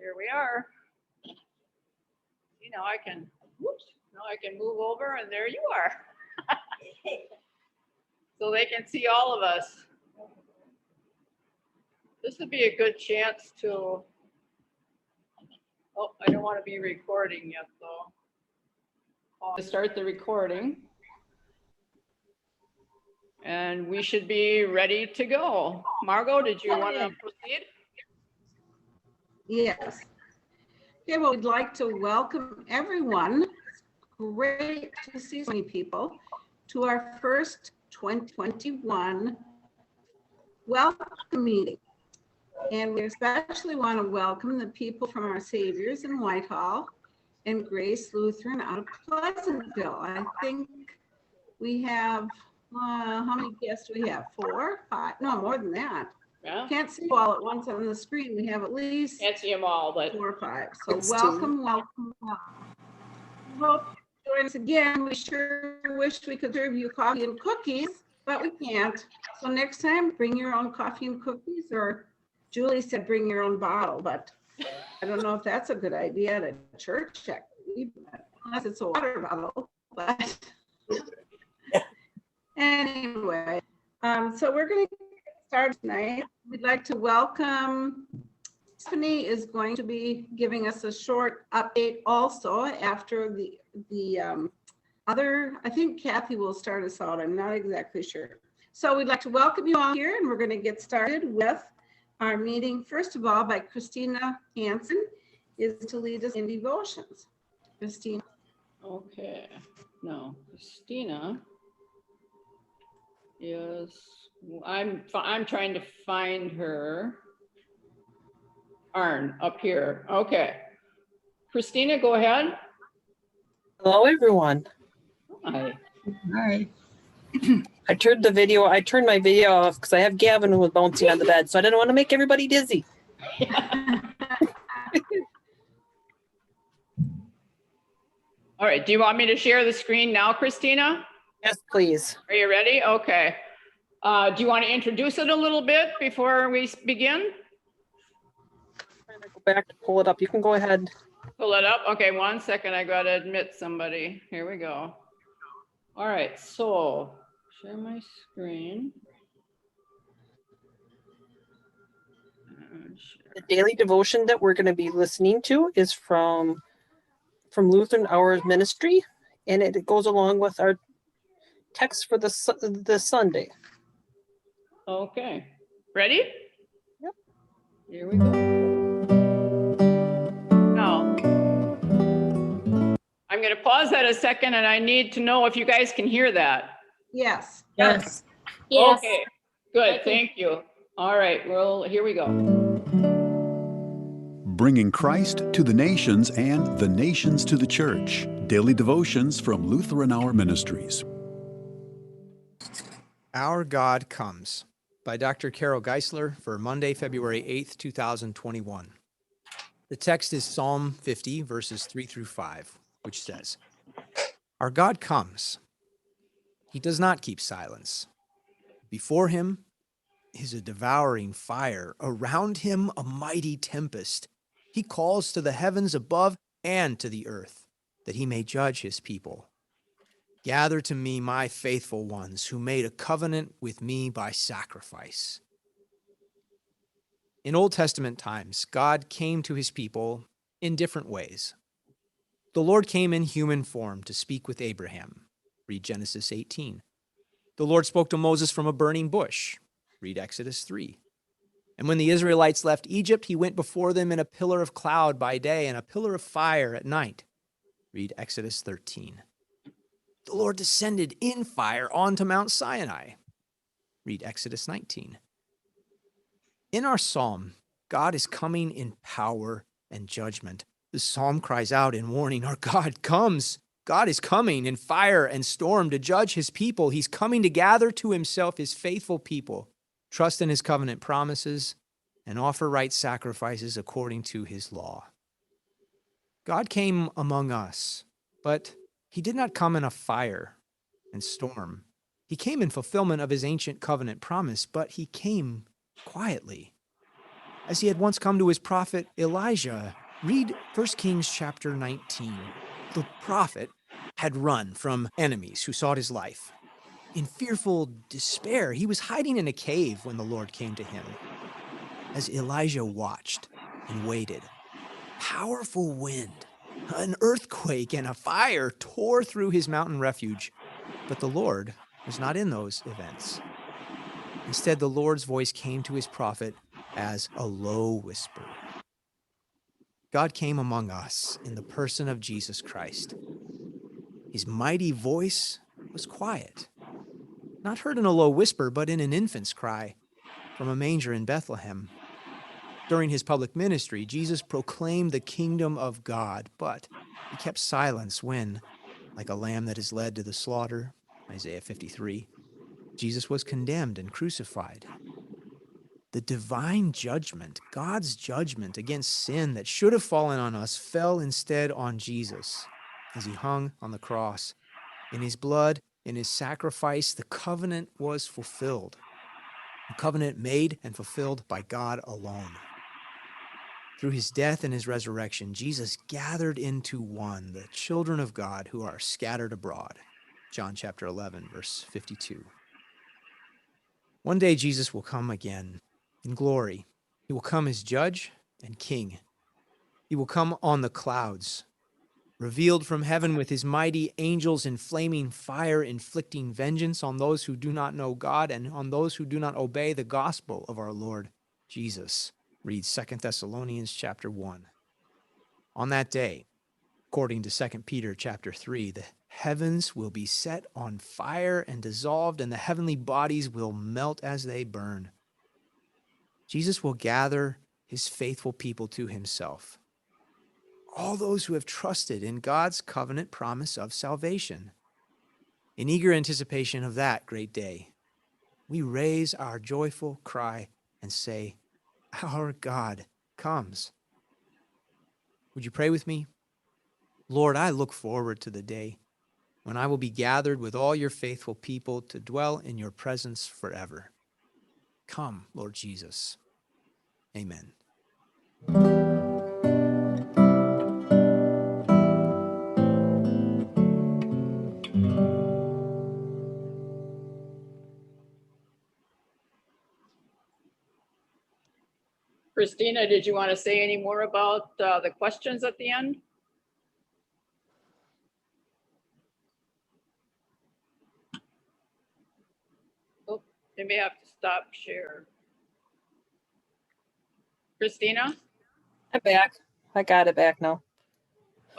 Here we are. Now I can, whoops, now I can move over and there you are. So they can see all of us. This would be a good chance to, oh, I don't want to be recording yet though. To start the recording. And we should be ready to go. Margot, did you want to proceed? Yes. Okay, well, we'd like to welcome everyone. It's great to see so many people to our first 2021 welcome meeting. And we especially want to welcome the people from our Saviors in Whitehall and Grace Lutheran out of Pleasantville. I think we have, how many guests do we have? 4, 5, no, more than that. Yeah. Can't see you all at once on the screen. We have at least Can't see them all, but 4 or 5. So welcome, welcome, welcome. Hope you join us again. We sure wish we could serve you coffee and cookies, but we can't. So next time, bring your own coffee and cookies, or Julie said bring your own bottle, but I don't know if that's a good idea at a church, actually, unless it's a water bottle. But anyway, so we're going to start tonight. We'd like to welcome, Stephanie is going to be giving us a short update also after the other, I think Kathy will start us out. I'm not exactly sure. So we'd like to welcome you all here, and we're going to get started with our meeting. First of all, by Christina Hansen is to lead us in devotions. Christina. okay. No, Christina is, I'm trying to find her. Arn up here. Okay. Christina, go ahead. Hello, everyone. Hi. Hi. I turned my video off because I have Gavin who was bouncing on the bed, so I didn't want to make everybody dizzy. All right. Do you want me to share the screen now, Christina? Yes, please. Are you ready? Okay. Do you want to introduce it a little bit before we begin? Trying to go back to pull it up. You can go ahead. Pull it up. Okay, 1 second. I got to admit somebody. Here we go. All right. So share my screen. The daily devotion that we're going to be listening to is from Lutheran Hour Ministry, and it goes along with our text for the Sunday. Okay. Ready? Yep. Here we go. Now, I'm going to pause that a second, and I need to know if you guys can hear that. Yes. Yes. Yes. Okay. Good. Thank you. All right. Well, here we go. Bringing Christ to the nations and the nations to the church. Daily devotions from Lutheran Hour Ministries. Our God Comes by Dr. Carol Geisler for Monday, February 8th, 2021. The text is Psalm 50, verses 3 through 5, which says, Our God comes. He does not keep silence. Before him is a devouring fire. Around him a mighty tempest. He calls to the heavens above and to the earth, that he may judge his people. Gather to me my faithful ones who made a covenant with me by sacrifice. In Old Testament times, God came to his people in different ways. The Lord came in human form to speak with Abraham. Read Genesis 18. The Lord spoke to Moses from a burning bush. Read Exodus 3. And when the Israelites left Egypt, he went before them in a pillar of cloud by day and a pillar of fire at night. Read Exodus 13. The Lord descended in fire onto Mount Sinai. Read Exodus 19. In our psalm, God is coming in power and judgment. The psalm cries out in warning, our God comes. God is coming in fire and storm to judge his people. He's coming to gather to himself his faithful people, trust in his covenant promises, and offer right sacrifices according to his law. God came among us, but he did not come in a fire and storm. He came in fulfillment of his ancient covenant promise, but he came quietly. as he had once come to his prophet Elijah. Read 1 Kings chapter 19. The prophet had run from enemies who sought his life. In fearful despair, he was hiding in a cave when the Lord came to him. As Elijah watched and waited, powerful wind, an earthquake, and a fire tore through his mountain refuge. But the Lord was not in those events. Instead, the Lord's voice came to his prophet as a low whisper. God came among us in the person of Jesus Christ. His mighty voice was quiet, not heard in a low whisper, but in an infant's cry from a manger in Bethlehem. During his public ministry, Jesus proclaimed the kingdom of God, but he kept silence when, like a lamb that is led to the slaughter, Isaiah 53, Jesus was condemned and crucified. The divine judgment, God's judgment against sin that should have fallen on us, fell instead on Jesus as he hung on the cross. In his blood, in his sacrifice, the covenant was fulfilled. A covenant made and fulfilled by God alone. Through his death and his resurrection, Jesus gathered into one the children of God who are scattered abroad. John chapter 11, verse 52. One day Jesus will come again in glory. He will come as judge and king. He will come on the clouds, revealed from heaven with his mighty angels in flaming fire, inflicting vengeance on those who do not know God and on those who do not obey the gospel of our Lord Jesus. Read 2 Thessalonians chapter 1. On that day, according to 2 Peter chapter 3, the heavens will be set on fire and dissolved, and the heavenly bodies will melt as they burn. Jesus will gather his faithful people to himself, all those who have trusted in God's covenant promise of salvation. In eager anticipation of that great day, we raise our joyful cry and say, "Our God comes." Would you pray with me? Lord, I look forward to the day when I will be gathered with all your faithful people to dwell in your presence forever. Come, Lord Jesus. Amen. Christina, did you want to say any more about the questions at the end? Oh, you may have to stop share. Christina? I'm back. I got it back now.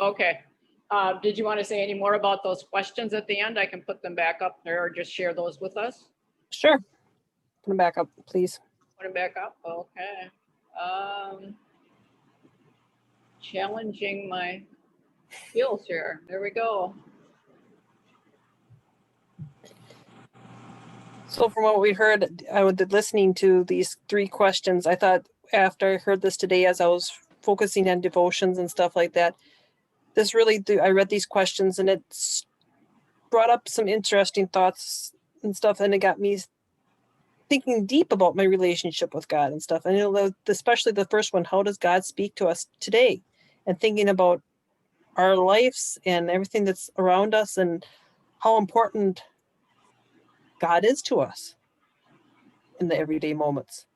Okay. Did you want to say any more about those questions at the end? I can put them back up there or just share those with us. Sure. Put them back up, please. Put them back up. Okay. Challenging my skills here. There we go. So from what we heard, I was listening to these 3 questions. I thought after I heard this today, as I was focusing on devotions and stuff like that, this really, I read these questions and it's brought up some interesting thoughts and stuff. And it got me thinking deep about my relationship with God and stuff. And especially the first one, how does God speak to us today? And thinking about our lives and everything that's around us and how important God is to us in the everyday moments.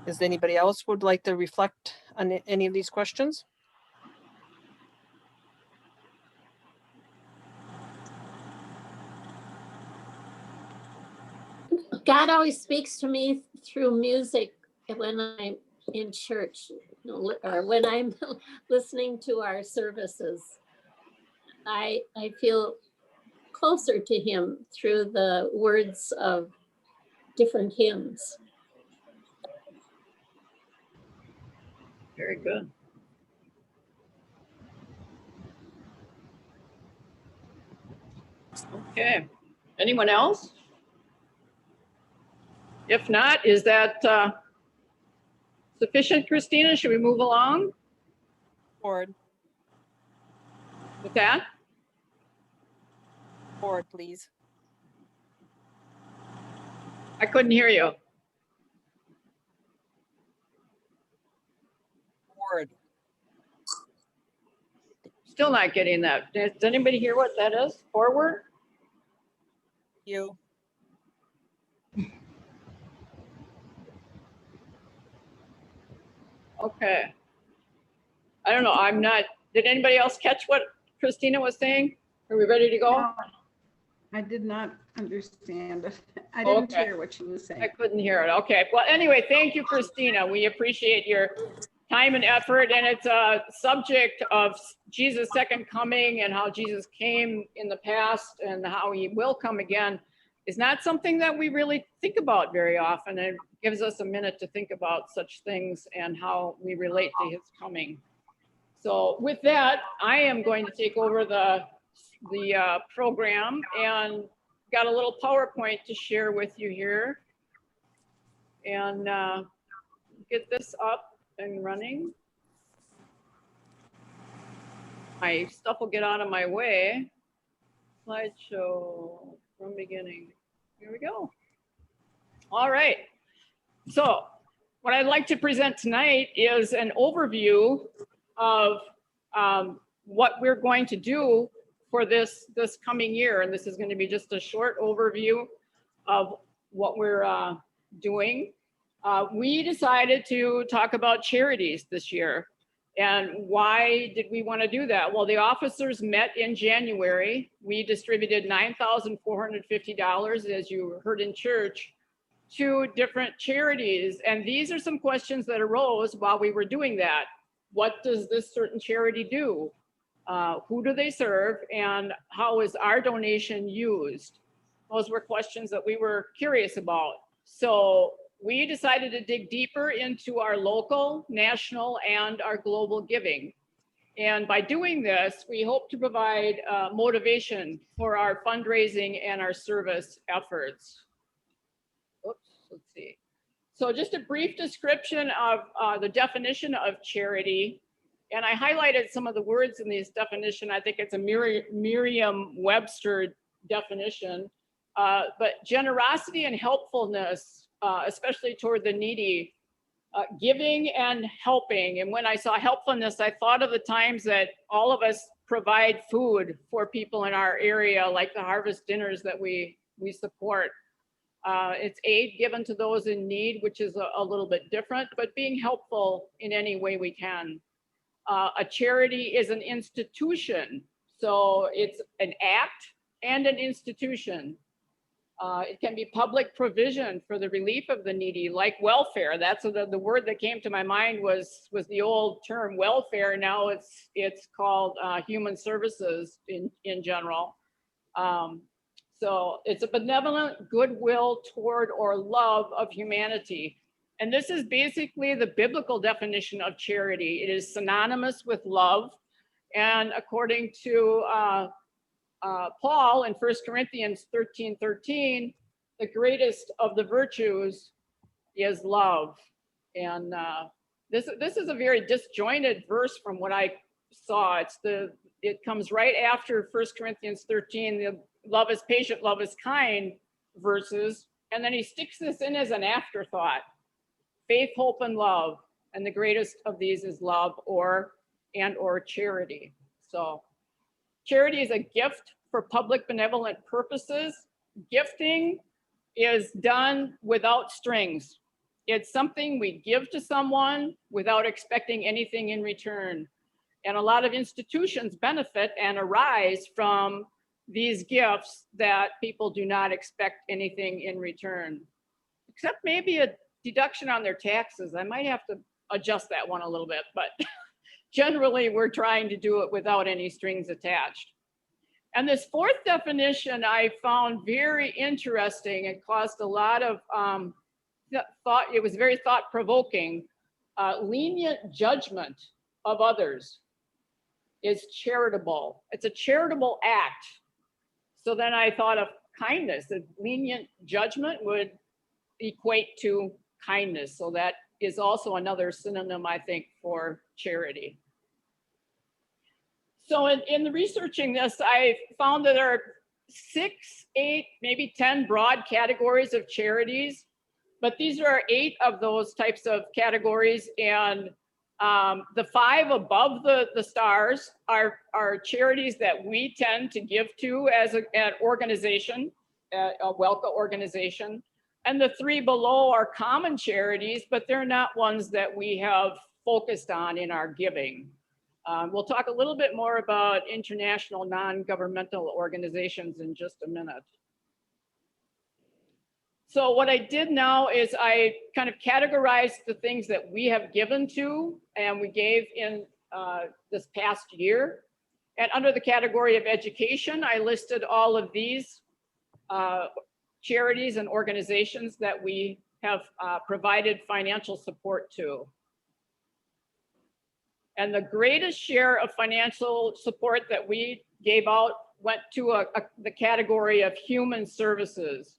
Is anybody else would like to reflect on any of these questions? God always speaks to me through music when I'm in church or when I'm listening to our services. I feel closer to him through the words of different hymns. Very good. Okay. Anyone else? If not, is that sufficient, Christina? Should we move along? Forward. With that, Forward, please. I couldn't hear you. Forward. Still not getting that. Does anybody hear what that is? Forward? You. Okay. I don't know. I'm not, did anybody else catch what Christina was saying? Are we ready to go? No, I did not understand it. I didn't Okay. hear what she was I saying. couldn't hear it. Okay. Well, anyway, thank you, Christina. We appreciate your time and effort. And it's a subject of Jesus' second coming and how Jesus came in the past and how he will come again is not something that we really think about very often. It gives us a minute to think about such things and how we relate to his coming. So with that, I am going to take over the program and got a little PowerPoint to share with you here and get this up and running. My stuff will get out of my way. Slideshow from beginning. Here we go. All right. So what I'd like to present tonight is an overview of what we're going to do for this coming year. And this is going to be just a short overview of what we're doing. We decided to talk about charities this year. And why did we want to do that? Well, the officers met in January. We distributed $9,450, as you heard in church, to different charities. And these are some questions that arose while we were doing that. What does this certain charity do? Who do they serve? And how is our donation used? Those were questions that we were curious about. So we decided to dig deeper into our local, national, and our global giving. And by doing this, we hope to provide motivation for our fundraising and our service efforts. Oops, let's see. So just a brief description of the definition of charity. And I highlighted some of the words in this definition. I think it's a Merriam-Webster definition. But generosity and helpfulness, especially toward the needy, giving and helping. And when I saw helpfulness, I thought of the times that all of us provide food for people in our area, like the harvest dinners that we support. It's aid given to those in need, which is a little bit different, but being helpful in any way we can. A charity is an institution. So it's an act and an institution. It can be public provision for the relief of the needy, like welfare. That's the word that came to my mind was the old term welfare. Now it's called human services in general. So it's a benevolent goodwill toward or love of humanity. And this is basically the biblical definition of charity. It is synonymous with love. And according to Paul in 1 Corinthians 13:13, the greatest of the virtues is love. And this is a very disjointed verse from what I saw. It comes right after 1 Corinthians 13, the love is patient, love is kind verses. And then he sticks this in as an afterthought. Faith, hope, and love. And the greatest of these is love or charity. So charity is a gift for public benevolent purposes. Gifting is done without strings. It's something we give to someone without expecting anything in return. And a lot of institutions benefit and arise from these gifts that people do not expect anything in return, except maybe a deduction on their taxes. I might have to adjust that one a little bit, but generally we're trying to do it without any strings attached. And this fourth definition I found very interesting. It caused a lot of thought. It was very thought-provoking. Lenient judgment of others is charitable. It's a charitable act. So then I thought of kindness. A lenient judgment would equate to kindness. So that is also another synonym, I think, for charity. So in the researching this, I found that there are 6, 8, maybe 10 broad categories of charities, but these are 8 of those types of categories. And the 5 above the stars are charities that we tend to give to as an organization, a WELCA organization. And the 3 below are common charities, but they're not ones that we have focused on in our giving. We'll talk a little bit more about international non-governmental organizations in just a minute. So what I did now is I kind of categorized the things that we have given to and we gave in this past year. And under the category of education, I listed all of these charities and organizations that we have provided financial support to. And the greatest share of financial support that we gave out went to the category of human services.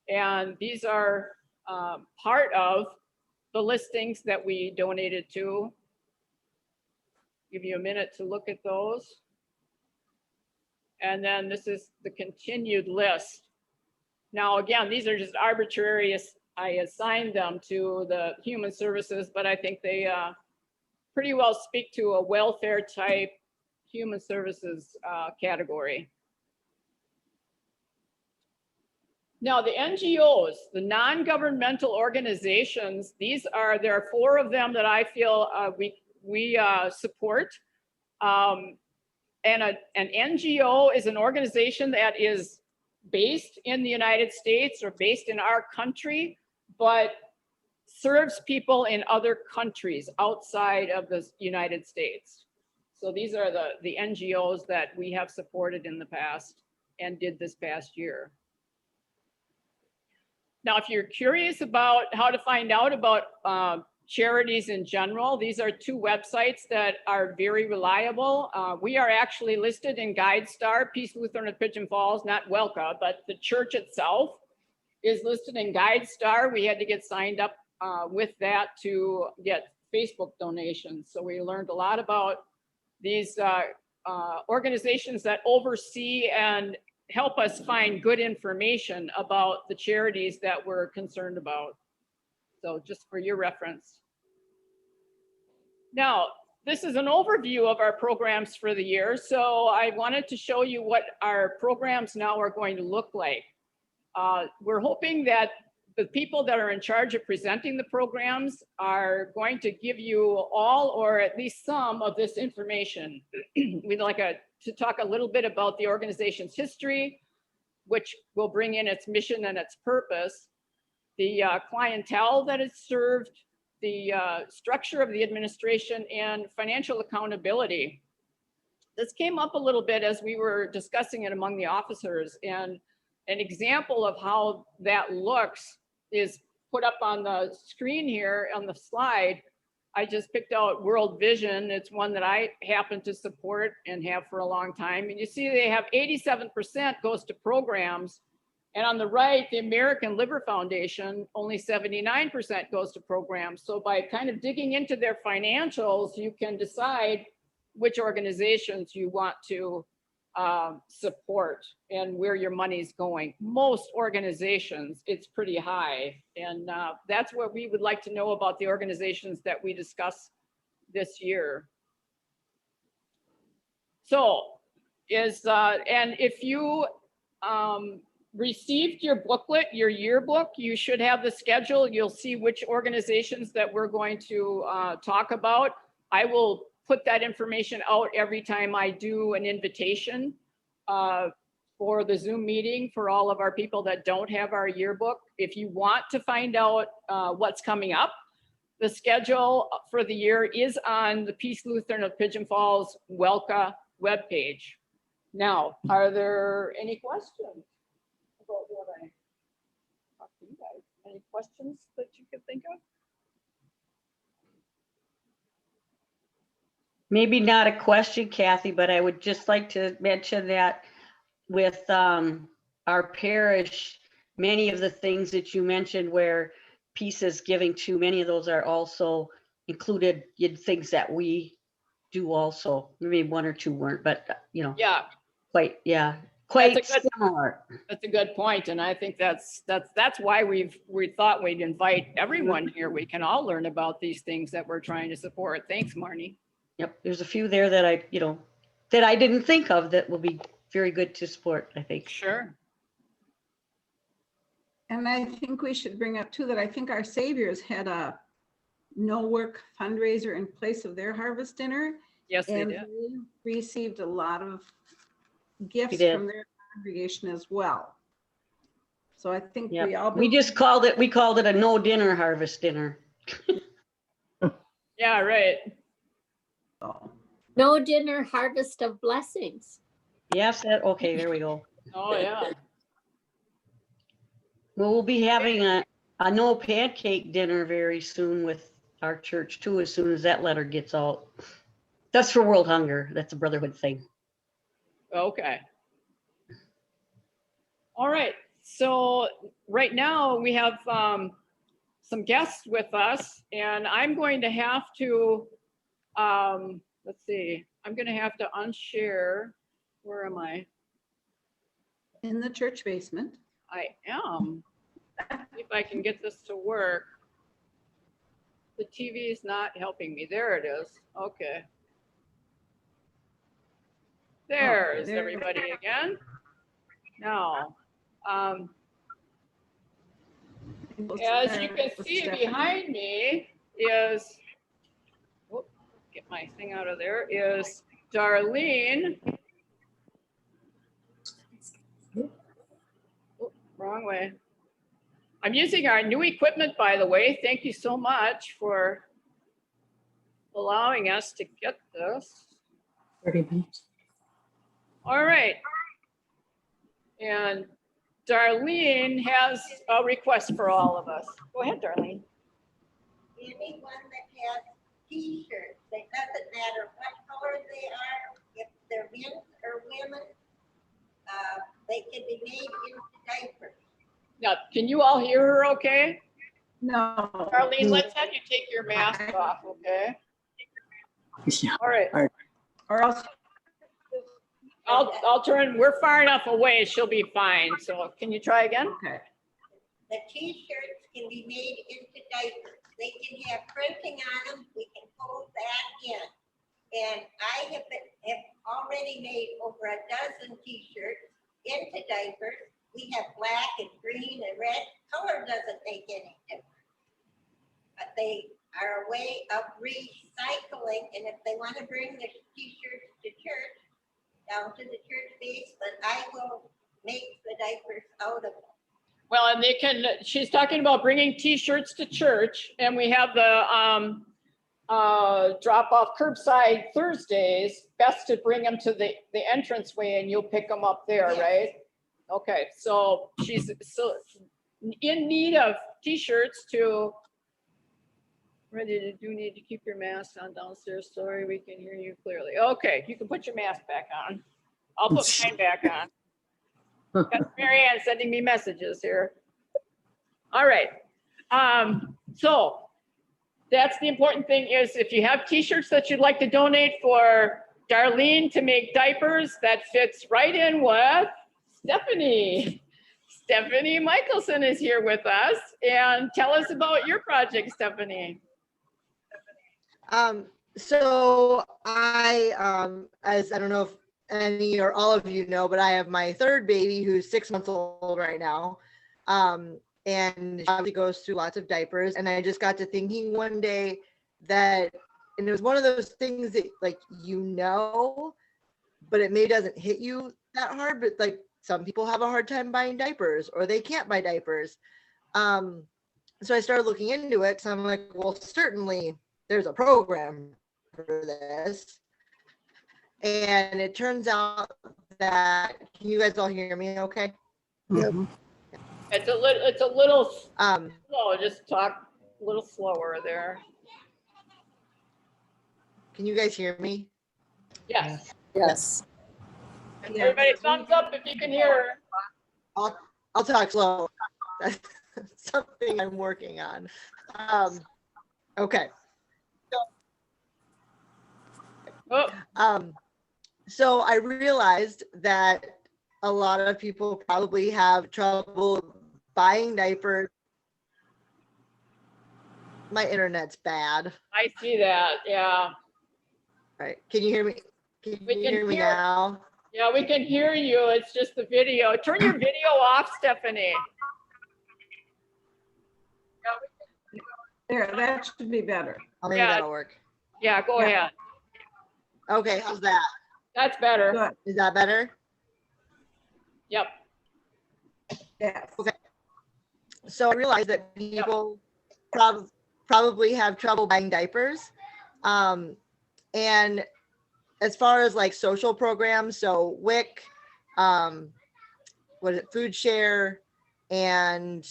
And these are part of the listings that we donated to. Give you a minute to look at those. And then this is the continued list. Now, again, these are just arbitrary. I assigned them to the human services, but I think they pretty well speak to a welfare type human services category. Now, the NGOs, the non-governmental organizations, there are 4 of them that I feel we support. And an NGO is an organization that is based in the United States or based in our country, but serves people in other countries outside of the United States. So these are the NGOs that we have supported in the past and did this past year. Now, if you're curious about how to find out about charities in general, these are 2 websites that are very reliable. We are actually listed in GuideStar, Peace Lutheran of Pigeon Falls, not WELCA, but the church itself is listed in GuideStar. We had to get signed up with that to get Facebook donations. So we learned a lot about these organizations that oversee and help us find good information about the charities that we're concerned about. So just for your reference. Now, this is an overview of our programs for the year. So I wanted to show you what our programs now are going to look like. We're hoping that the people that are in charge of presenting the programs are going to give you all or at least some of this information. We'd like to talk a little bit about the organization's history, which will bring in its mission and its purpose, the clientele that is served, the structure of the administration, and financial accountability. This came up a little bit as we were discussing it among the officers, and an example of how that looks is put up on the screen here on the slide. I just picked out World Vision. It's one that I happen to support and have for a long time. And you see they have 87% goes to programs. And on the right, the American Liver Foundation, only 79% goes to programs. So by kind of digging into their financials, you can decide which organizations you want to support and where your money's going. Most organizations, it's pretty high. And that's what we would like to know about the organizations that we discuss this year. So and if you received your booklet, your yearbook, you should have the schedule. You'll see which organizations that we're going to talk about. I will put that information out every time I do an invitation for the Zoom meeting for all of our people that don't have our yearbook. If you want to find out what's coming up, the schedule for the year is on the Peace Lutheran of Pigeon Falls WELCA webpage. Now, are there any questions about what I talked to you guys? Any questions that you could think of? Maybe not a question, Kathy, but I would just like to mention that with our parish, many of the things that you mentioned where Peace is giving to, many of those are also included in things that we do also. Maybe one or two weren't, but Yeah, quite quite That's a good- similar. that's a good point, and I think that's why we thought we'd invite everyone here. We can all learn about these things that we're trying to support. Thanks, Marnie. Yep, there's a few there that I didn't think of that will be very good to support, I think. Sure. And I think we should bring up too, that I think our Saviors had a no work fundraiser in place of their harvest dinner. Yes, they And did. they received a lot of gifts did. from their congregation as well. So I think Yep. we all. We called it a no dinner harvest dinner. Yeah, right. No dinner, harvest of blessings. Yes, okay, there we go. Oh, yeah. Well, we'll be having a no pancake dinner very soon with our church too, as soon as that letter gets out. That's for World Hunger. That's a brotherhood thing. Okay. All right. So right now we have some guests with us, and I'm going to have to, let's see, I'm going to have to unshare. Where am I? In the church basement. I am. See if I can get this to work. The TV is not helping me. There it is. Okay. There's there. everybody again. Now, as you can see behind me is, oh, get my thing out of there, is Darlene. Oh, wrong way. I'm using our new equipment, by the way. Thank you so much for allowing us to get this. 30 minutes. All right. And Darlene has a request for all of us. Go ahead, Darlene. Anyone that has t-shirts, it doesn't matter what color they are, if they're men or women, they can be made into diapers. Now, can you all hear her okay? No. Darlene, let's have you take your mask off, okay? Yeah. All right. Or else. I'll turn, we're far enough away, she'll be fine. So can you try again? Okay. The t-shirts can be made into diapers. They can have printing on them. We can fold that in. And I have already made over a dozen t-shirts into diapers. We have black and green and red. Color doesn't make any difference. But they are a way of recycling. And if they want to bring the t-shirts to church, down to the church basement, I will make the diapers out of them. Well, and they can, she's talking about bringing t-shirts to church, and we have the drop off curbside Thursdays. Best to bring them to the entranceway and you'll pick them up there, Yes. right? Okay, so she's in need of t-shirts to, ready to do need to keep your mask on downstairs. Sorry, we can hear you clearly. Okay, you can put your mask back on. I'll put mine back on. Got Mary Ann sending me messages here. All right. So that's the important thing is if you have t-shirts that you'd like to donate for Darlene to make diapers, that fits right in with Stephanie. Stephanie Michelson is here with us, and tell us about your project, Stephanie. So as I don't know if any or all of you know, but I have my third baby who's 6 months old right now. And she goes through lots of diapers. And I just got to thinking one day that, and it was one of those things that but it maybe doesn't hit you that hard, but like some people have a hard time buying diapers or they can't buy diapers. So I started looking into it. So I'm like, well, certainly there's a program for this. And it turns out that, can you guys all hear me okay? Yep. It's a little slow. Just talk a little slower there. Can you guys hear me? Yes. Yes. Everybody thumbs up if you can hear her. I'll talk slow. That's something I'm working on. Okay. So I realized that a lot of people probably have trouble buying diapers. My internet's bad. I see that. Yeah. Right. Can you hear me? Can We you can hear me hear- now? Yeah, we can hear you. It's just the video. Turn your video off, Stephanie. There, that should be better. Oh, maybe Yeah. that'll work. Yeah, go Yeah. ahead. Okay, how's that? That's better. Good, Is that better? Yep. yes. Okay. So I realized that people probably have trouble buying diapers. And as far as like social programs, so WIC, what is it, Food Share, and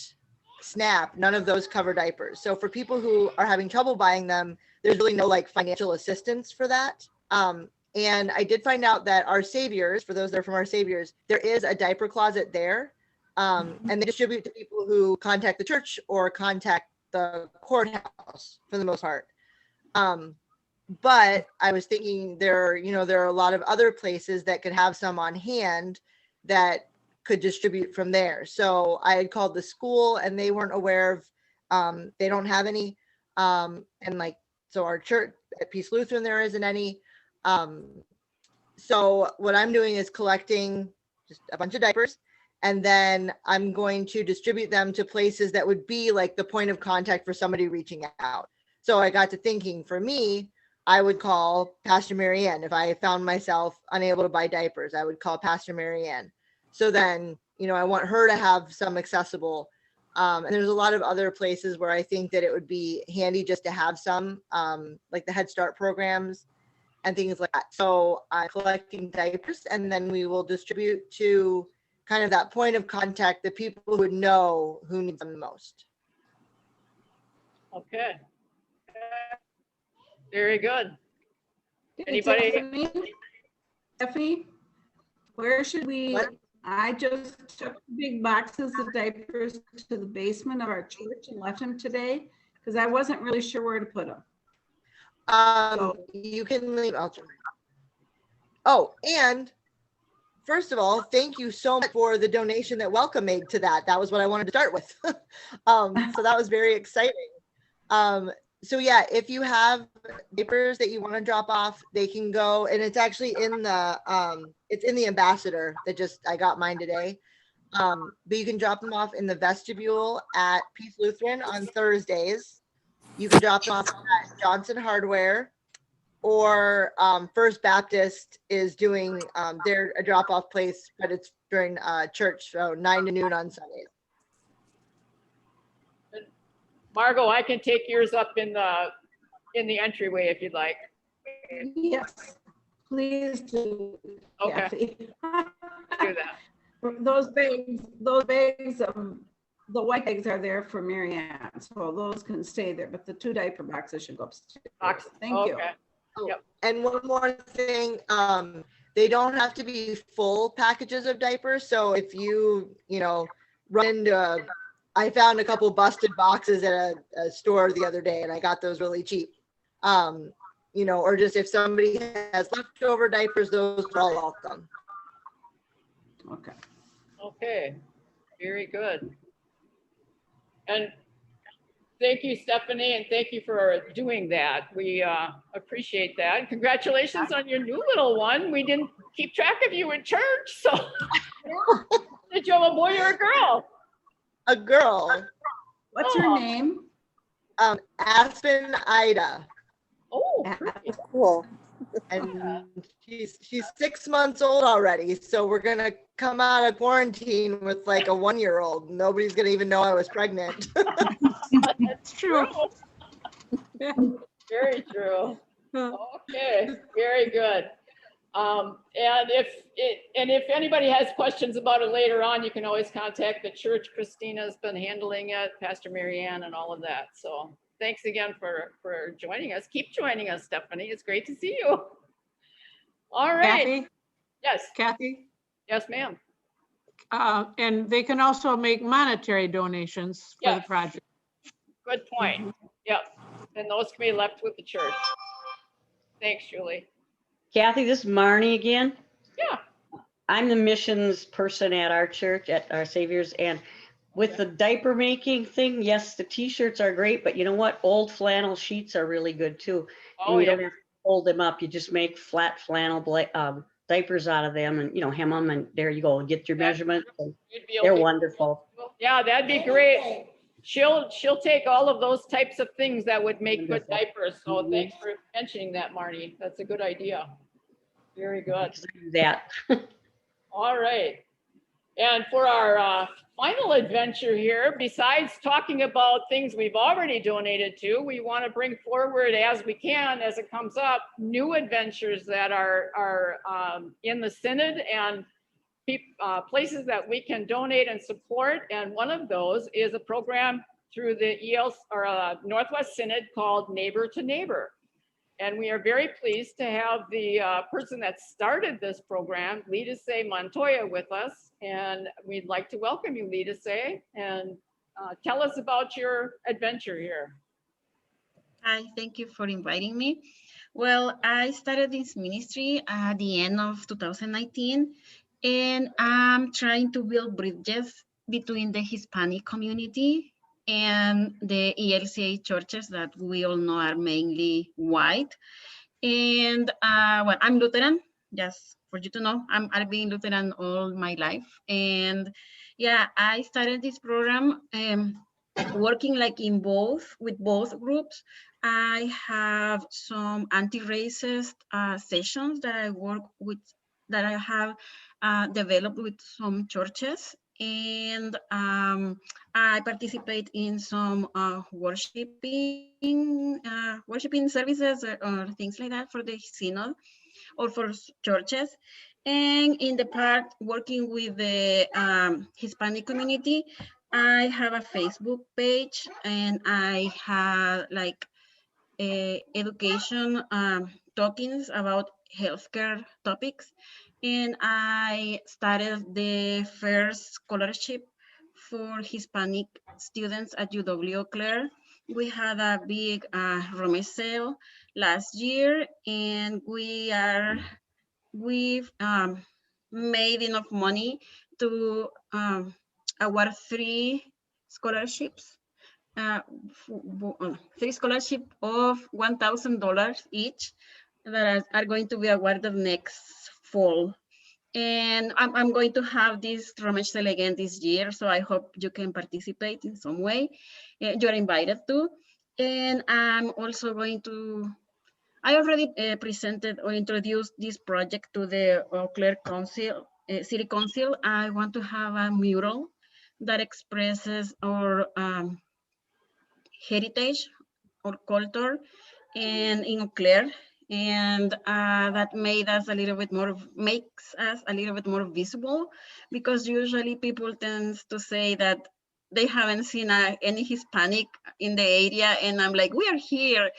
SNAP, none of those cover diapers. So for people who are having trouble buying them, there's really no like financial assistance for that. And I did find out that Our Saviors, for those that are from Our Saviors, there is a diaper closet there. And they distribute to people who contact the church or contact the courthouse for the most part. But I was thinking there are a lot of other places that could have some on hand that could distribute from there. So I had called the school and they weren't aware of, they don't have any. And like, so our church at Peace Lutheran, there isn't any. So what I'm doing is collecting just a bunch of diapers, and then I'm going to distribute them to places that would be like the point of contact for somebody reaching out. So I got to thinking, for me, I would call Pastor Marianne. If I found myself unable to buy diapers, I would call Pastor Marianne. So then, I want her to have some accessible. And there's a lot of other places where I think that it would be handy just to have some, like the Head Start programs and things like that. So I'm collecting diapers, and then we will distribute to kind of that point of contact, the people who would know who needs them the most. Okay. Very good. Anybody? Stephanie, where should we? What? I just took big boxes of diapers to the basement of our church and left them today because I wasn't really sure where to put them. You can leave. Oh, and first of all, thank you so much for the donation that WELCA made to that. That was what I wanted to start with. So that was very exciting. So yeah, if you have diapers that you want to drop off, they can go, and it's actually in the Ambassador that I got mine today. But you can drop them off in the vestibule at Peace Lutheran on Thursdays. You can drop them off at Johnson Hardware, or First Baptist is doing their a drop-off place, but it's during church, so 9 to noon on Sundays. Margot, I can take yours up in the entryway if you'd like. Yes, please do. Okay. Kathy. Do that. Those bags, the white bags are there for Marianne, so those can stay there, but the 2 diaper boxes should go upstairs. Thank you. Okay. Yep. And one more thing, they don't have to be full packages of diapers. So if you run into I found a couple busted boxes at a store the other day, and I got those really cheap. Or just if somebody has leftover diapers, those are all welcome. Okay. Okay. Very good. And thank you, Stephanie, and thank you for doing that. We appreciate that. Congratulations on your new little one. We didn't keep track of you in church, so did you have a boy or a girl? A girl. What's her name? Aspen Ida. Oh, pretty. Cool. And she's 6 months old already. So we're gonna come out of quarantine with like a 1-year-old. Nobody's gonna even know I was pregnant. That's true. Very true. Okay, very good. And if anybody has questions about it later on, you can always contact the church. Christina's been handling it, Pastor Marianne, and all of that. So thanks again for joining us. Keep joining us, Stephanie. It's great to see you. All right. Kathy? Yes. Kathy? Yes, ma'am. And they can also make monetary donations for the Yes. project. Good point. Yep. And those can be left with the church. Thanks, Julie. Kathy, this is Marnie again. Yeah. I'm the missions person at our church, at our Savior's, and with the diaper making thing, yes, the t-shirts are great, but you know what? Old flannel sheets are really good too. And Oh, you yeah. don't have to fold them up. You just make flat flannel diapers out of them and, hem them, and there you go. Get your Yeah. measurements. You'd be They're okay. wonderful. Yeah, that'd be great. She'll take all of those types of things that would make good Wonderful. diapers. So Mhm. thanks for mentioning that, Marnie. That's a good idea. Very good. That. All right. And for our final adventure here, besides talking about things we've already donated to, we want to bring forward as we can, as it comes up, new adventures that are in the Synod and places that we can donate and support. And one of those is a program through the Northwest Synod called Neighbor to Neighbor. And we are very pleased to have the person that started this program, Lidase Montoya, with us. And we'd like to welcome you, Lidase, and tell us about your adventure here. Hi, thank you for inviting me. Well, I started this ministry at the end of 2019, and I'm trying to build bridges between the Hispanic community and the ELCA churches that we all know are mainly white. And well, I'm Lutheran, just for you to know. I've been Lutheran all my life. And yeah, I started this program working like with both groups. I have some anti-racist sessions that I work with, that I have developed with some churches. And I participate in some worshiping services or things like that for the synod or for churches. And in the part working with the Hispanic community, I have a Facebook page, and I have like education talkings about healthcare topics. And I started the first scholarship for Hispanic students at UW Clare. We had a big rummage sale last year, and we've made enough money to award 3 scholarships. 3 scholarships of $1,000 each that are going to be awarded next fall. And I'm going to have this rummage sale again this year, so I hope you can participate in some way. You're invited to. And I'm also going to, I already presented or introduced this project to the Eau Claire Council, City Council. I want to have a mural that expresses our heritage or culture and in Eau Claire, and that makes us a little bit more visible, because usually people tend to say that they haven't seen any Hispanic in the area, and I'm like, we are here,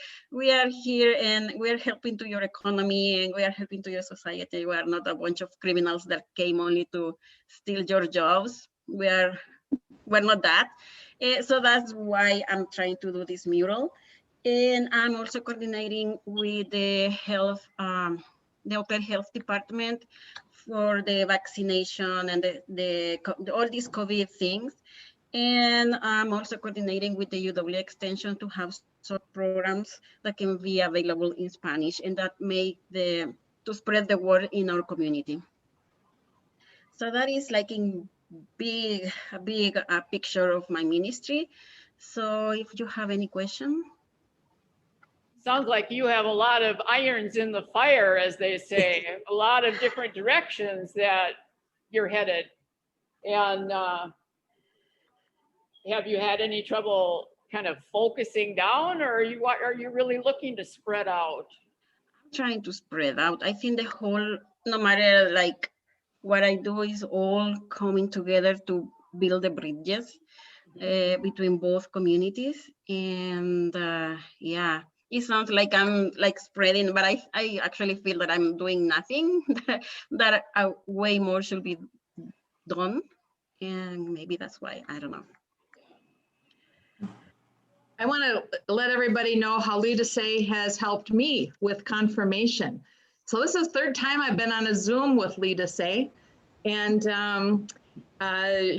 and we are helping to your economy, and we are helping to your society. We are not a bunch of criminals that came only to steal your jobs. We're not that. So that's why I'm trying to do this mural. And I'm also coordinating with the health, the Eau Claire Health Department for the vaccination and all these COVID things. And I'm also coordinating with the UW Extension to have some programs that can be available in Spanish, and that to spread the word in our community. So that is like a big picture of my ministry. So if you have any question. Sounds like you have a lot of irons in the fire, as they say, a lot of different directions that you're headed. And have you had any trouble kind of focusing down, or are you really looking to spread out? I'm trying to spread out. I think no matter like what I do, is all coming together to build the bridges between both communities. And yeah, it sounds like I'm like spreading, but I actually feel that I'm doing nothing, that way more should be done. And maybe that's why, I don't know. I want to let everybody know how Lidase has helped me with confirmation. So this is the third time I've been on a Zoom with Lita Say. And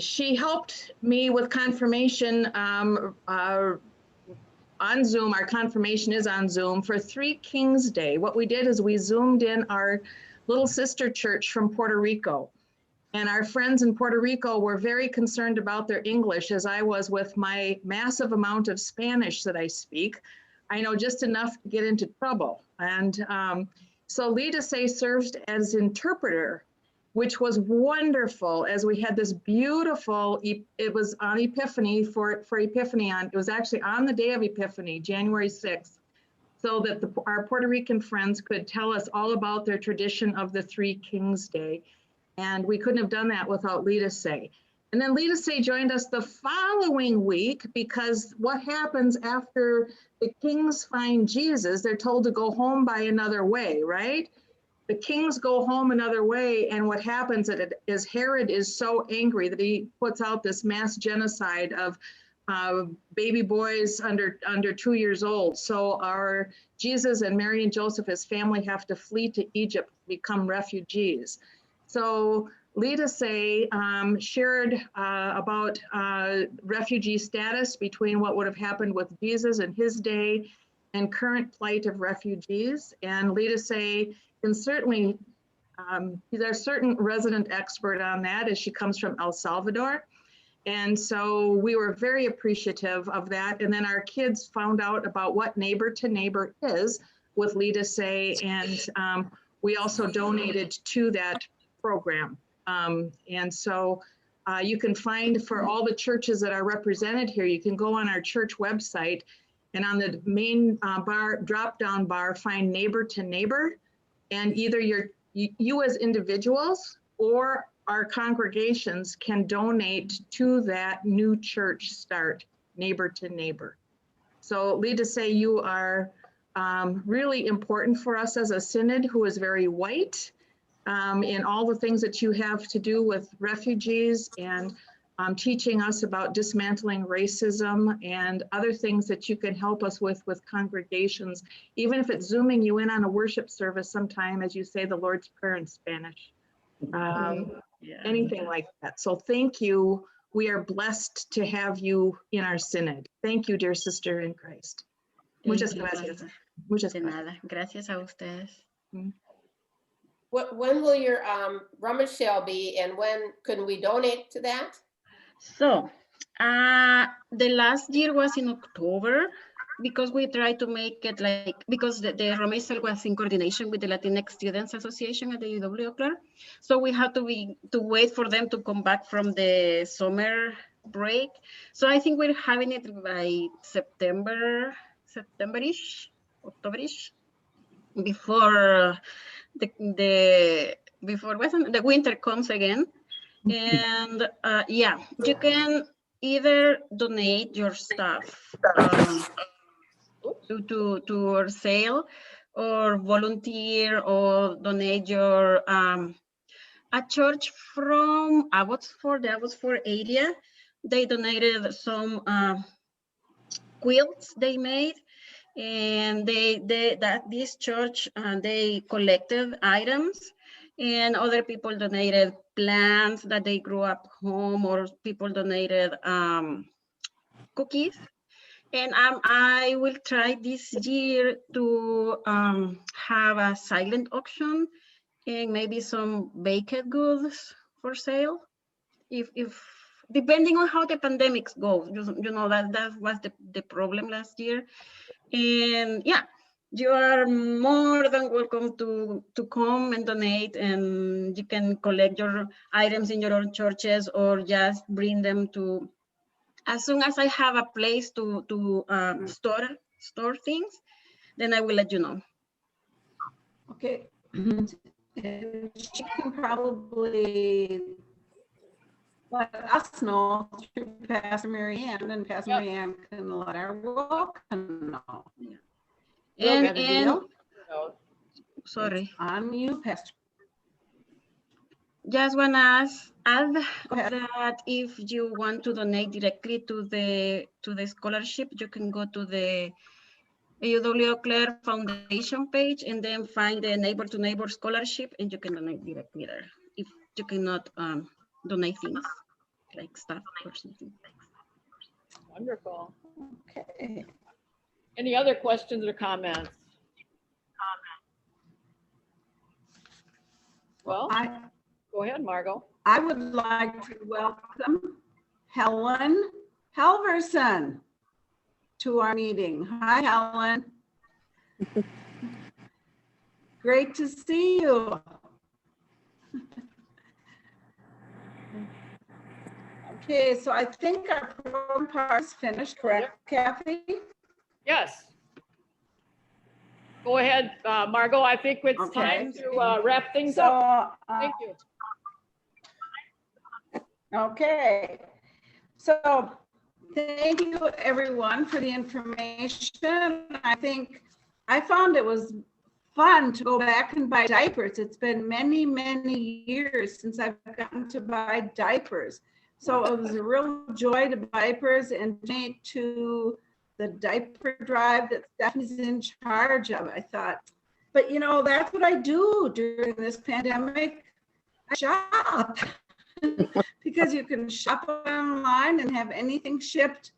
she helped me with confirmation on Zoom. Our confirmation is on Zoom for Three Kings Day. What we did is we Zoomed in our little sister church from Puerto Rico. And our friends in Puerto Rico were very concerned about their English, as I was with my massive amount of Spanish that I speak. I know just enough to get into trouble. And so Lita Say served as interpreter, which was wonderful, as we had this beautiful, it was on Epiphany for Epiphany it was actually on the day of Epiphany, January 6th, so that our Puerto Rican friends could tell us all about their tradition of the Three Kings Day. And we couldn't have done that without Lita Say. And then Lita Say joined us the following week, because what happens after the kings find Jesus, they're told to go home by another way, right? The kings go home another way, and what happens is Herod is so angry that he puts out this mass genocide of baby boys under 2 years old. So our Jesus and Mary and Joseph, his family, have to flee to Egypt, become refugees. So Lita Say shared about refugee status between what would have happened with Jesus in his day and current plight of refugees. And Lita Say can certainly, she's our certain resident expert on that, as she comes from El Salvador. And so we were very appreciative of that. And then our kids found out about what Neighbor to Neighbor is with Lita Say, and we also donated to that program. And so you can find, for all the churches that are represented here, you can go on our church website, and on the main drop-down bar, find Neighbor to Neighbor. And either you as individuals or our congregations can donate to that new church start, Neighbor to Neighbor. So Lita Say, you are really important for us as a synod who is very white in all the things that you have to do with refugees, and teaching us about dismantling racism and other things that you can help us with congregations, even if it's Zooming you in on a worship service sometime as you say the Lord's Prayer in Spanish. Anything like that. So thank you. We are blessed to have you in our synod. Thank you, dear sister in Christ. Muchas gracias. Muchas gracias. Nada. Gracias a ustedes. When will your rummage sale be, and when can we donate to that? So the last year was in October, because we tried to make it like, because the rummage sale was in coordination with the Latinx Students Association at the UW. So we had to wait for them to come back from the summer break. So I think we're having it by September-ish, October-ish, before the winter comes again. And yeah, you can either donate your stuff to our sale, or volunteer, or donate your a church from Abbotsford, the Abbotsford area. They donated some quilts they made, and this church they collected items, and other people donated plants that they grew up home, or people donated cookies. And I will try this year to have a silent auction and maybe some baked goods for sale. If depending on how the pandemics go, you know that was the problem last year. And yeah, you are more than welcome to come and donate, and you can collect your items in your own churches, or just bring them to. As soon as I have a place to store things, then I will let you know. Okay. She can probably let us know through Pastor Mary Ann, and Pastor Mary Ann can let our welcome know. And sorry. It's on you, Pastor. Just want to add that if you want to donate directly to the scholarship, you can go to the AUW Eau Claire Foundation page, and then find the Neighbor to Neighbor Scholarship, and you can donate directly there if you cannot donate things like stuff or something. Wonderful. Okay. Any other questions or comments? Well, go ahead, Margot. I would like to welcome Helen Halverson to our meeting. Hi, Helen. Great to see you. Okay, so I think our program part is finished, correct, Kathy? Yes. Go ahead, Margot. I think it's time to wrap things up. Thank you. Okay. So thank you, everyone, for the information. I found it was fun to go back and buy diapers. It's been many, many years since I've gotten to buy diapers. So it was a real joy to buy diapers and donate to the diaper drive that Stephanie's in charge of. I thought, but you know, that's what I do during this pandemic. I shop because you can shop online and have anything shipped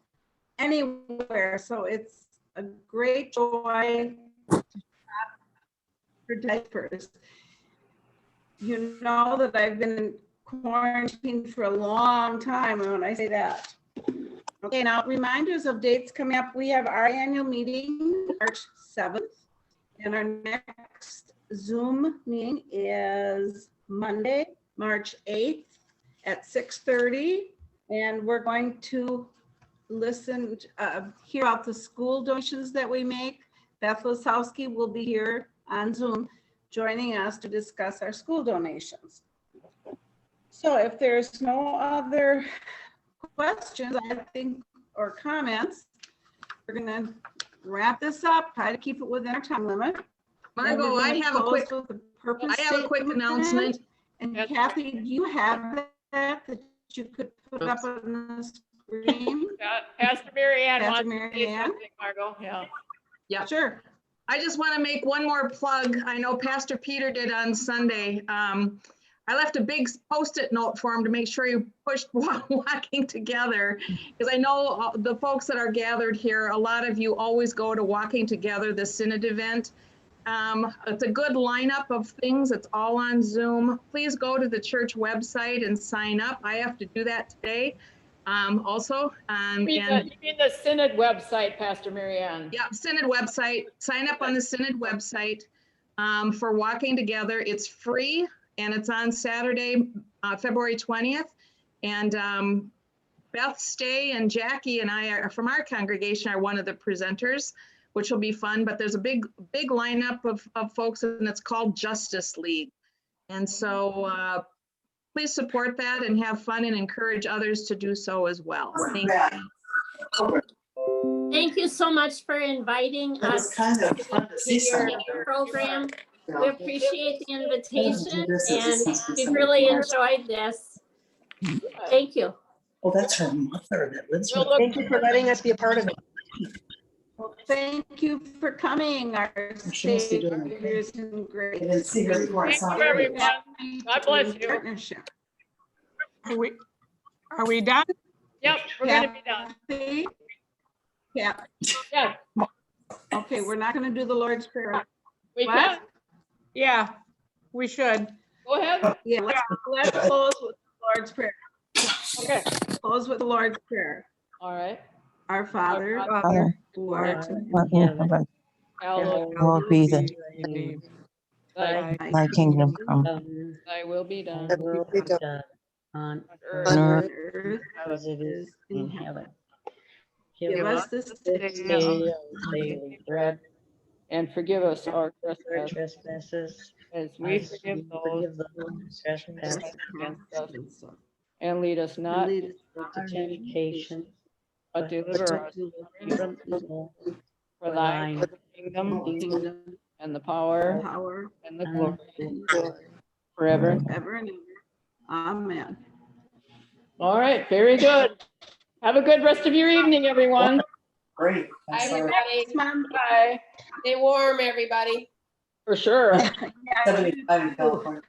anywhere. So it's a great joy to shop for diapers. You know that I've been in quarantine for a long time when I say that. Okay, now reminders of dates coming up. We have our annual meeting March 7th, and our next Zoom meeting is Monday, March 8th at 6:30, and we're going to listen, hear out the school donations that we make. Beth Lisowski will be here on Zoom joining us to discuss our school donations. So if there's no other questions, I think, or comments, we're gonna wrap this up, try to keep it within our time limit. Margot, I have a quick announcement. And Kathy, do you have that you could put up on the screen? Pastor Mary Ann Pastor wants Mary to say Ann? something, Margot. Yeah. Yeah, sure. I just want to make one more plug. I know Pastor Peter did on Sunday. I left a big Post-it note for him to make sure he pushed Walking Together, because I know the folks that are gathered here, a lot of you always go to Walking Together, the Synod event. It's a good lineup of things. It's all on Zoom. Please go to the church website and sign up. I have to do that today. Also, You mean the Synod website, Pastor Mary Ann? Yeah, Synod website. Sign up on the Synod website for Walking Together. It's free, and it's on Saturday, February 20th. And Beth Stay and Jackie and I are from our congregation are one of the presenters, which will be fun. But there's a big lineup of folks, and it's called Justice League. And so please support that and have fun and encourage others to do so as well. Thank you. Thank you so much for inviting us to your program. We appreciate the invitation, and we've really enjoyed this. Thank you. Oh, that's her mother that lives with. Thank you for letting us be a part of it. Well, thank you for coming, our saviors and grace. I didn't see her before. I saw her. Everyone. God bless you. Partnership. Are we done? Yep, we're gonna be done. Yeah. Yeah. Okay, we're not gonna do the Lord's Prayer. We What? can. Yeah, we should. Go ahead. Yeah, let's close with the Lord's Prayer. Okay. Close with the Lord's Prayer. All right. Our Father, Father, who art in what in heaven, hallowed be thy kingdom come. Thy will be done. Thy will be done on on earth earth as it is in heaven. Give us this day our daily bread, And forgive us our our trespasses trespasses, as we as forgive we those forgive those who trespass against us. And lead us not lead us into temptation, but deliver us from evil. for thine is the kingdom kingdom, and the power power, and the and glory the glory. forever and ever and ever. Amen. All right, very good. Have a good rest of your evening, everyone. Great. Bye, Thanks, Laura. everybody. Mom. Bye. Stay warm, everybody. For sure. 75 in California.